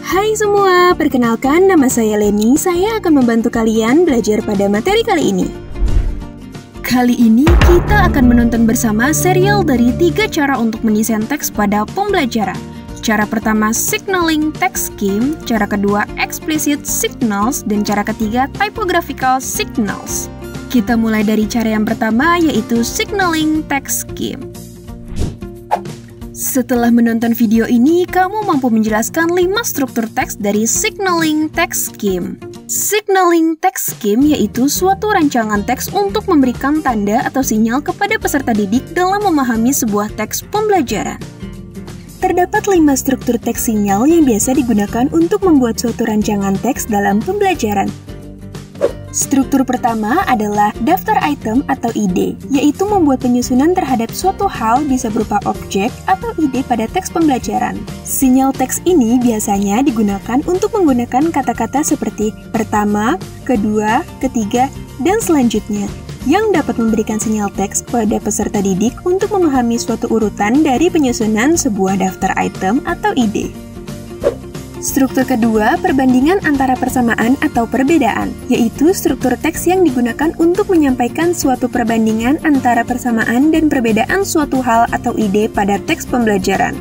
Hai semua, perkenalkan nama saya Leni. Saya akan membantu kalian belajar pada materi kali ini. Kali ini kita akan menonton bersama serial dari 3 cara untuk mendesain teks pada pembelajaran. Cara pertama signaling text scheme, cara kedua explicit signals, dan cara ketiga typographical signals. Kita mulai dari cara yang pertama, yaitu signaling text scheme. Setelah menonton video ini, kamu mampu menjelaskan 5 struktur teks dari signaling text scheme. Signaling text scheme yaitu suatu rancangan teks untuk memberikan tanda atau sinyal kepada peserta didik dalam memahami sebuah teks pembelajaran. Terdapat 5 struktur teks sinyal yang biasa digunakan untuk membuat suatu rancangan teks dalam pembelajaran. Struktur pertama adalah daftar item atau ide, yaitu membuat penyusunan terhadap suatu hal bisa berupa objek atau ide pada teks pembelajaran. Sinyal teks ini biasanya digunakan untuk menggunakan kata-kata seperti pertama, kedua, ketiga, dan selanjutnya, yang dapat memberikan sinyal teks kepada peserta didik untuk memahami suatu urutan dari penyusunan sebuah daftar item atau ide. Struktur kedua, perbandingan antara persamaan atau perbedaan, yaitu struktur teks yang digunakan untuk menyampaikan suatu perbandingan antara persamaan dan perbedaan suatu hal atau ide pada teks pembelajaran.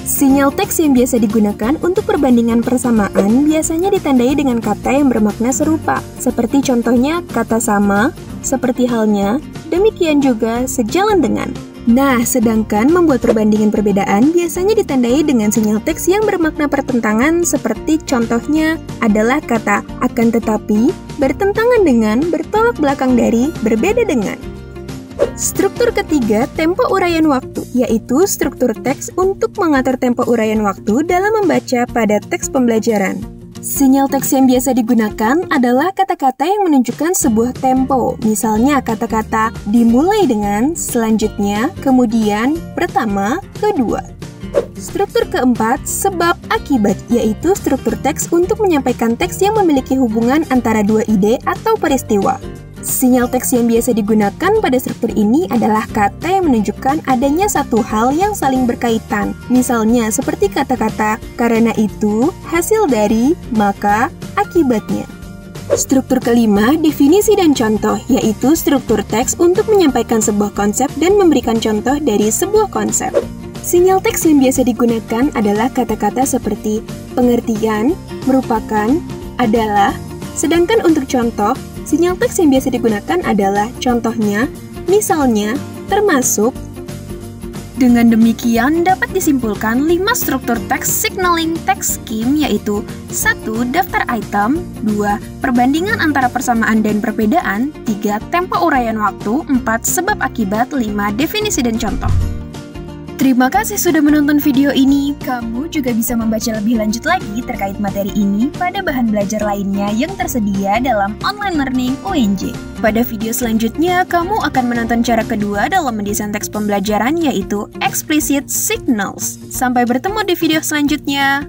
Sinyal teks yang biasa digunakan untuk perbandingan persamaan biasanya ditandai dengan kata yang bermakna serupa, seperti contohnya kata sama, seperti halnya, demikian juga sejalan dengan. Nah, sedangkan membuat perbandingan perbedaan biasanya ditandai dengan sinyal teks yang bermakna pertentangan seperti contohnya adalah kata akan tetapi, bertentangan dengan, bertolak belakang dari, berbeda dengan. Struktur ketiga, tempo uraian waktu, yaitu struktur teks untuk mengatur tempo uraian waktu dalam membaca pada teks pembelajaran. Sinyal teks yang biasa digunakan adalah kata-kata yang menunjukkan sebuah tempo, misalnya kata-kata dimulai dengan, selanjutnya, kemudian, pertama, kedua. Struktur keempat, sebab akibat, yaitu struktur teks untuk menyampaikan teks yang memiliki hubungan antara dua ide atau peristiwa. Sinyal teks yang biasa digunakan pada struktur ini adalah kata yang menunjukkan adanya satu hal yang saling berkaitan. Misalnya seperti kata-kata karena itu, hasil dari, maka, akibatnya. Struktur kelima, definisi dan contoh, yaitu struktur teks untuk menyampaikan sebuah konsep dan memberikan contoh dari sebuah konsep. Sinyal teks yang biasa digunakan adalah kata-kata seperti pengertian, merupakan, adalah, sedangkan untuk contoh, sinyal teks yang biasa digunakan adalah contohnya, misalnya, termasuk. Dengan demikian, dapat disimpulkan 5 struktur teks signaling text scheme yaitu 1. Daftar item, 2. Perbandingan antara persamaan dan perbedaan, 3. Tempo uraian waktu, 4. Sebab akibat, 5. Definisi dan contoh. Terima kasih sudah menonton video ini. Kamu juga bisa membaca lebih lanjut lagi terkait materi ini pada bahan belajar lainnya yang tersedia dalam online learning UNJ. Pada video selanjutnya, kamu akan menonton cara kedua dalam mendesain teks pembelajaran yaitu explicit signals. Sampai bertemu di video selanjutnya.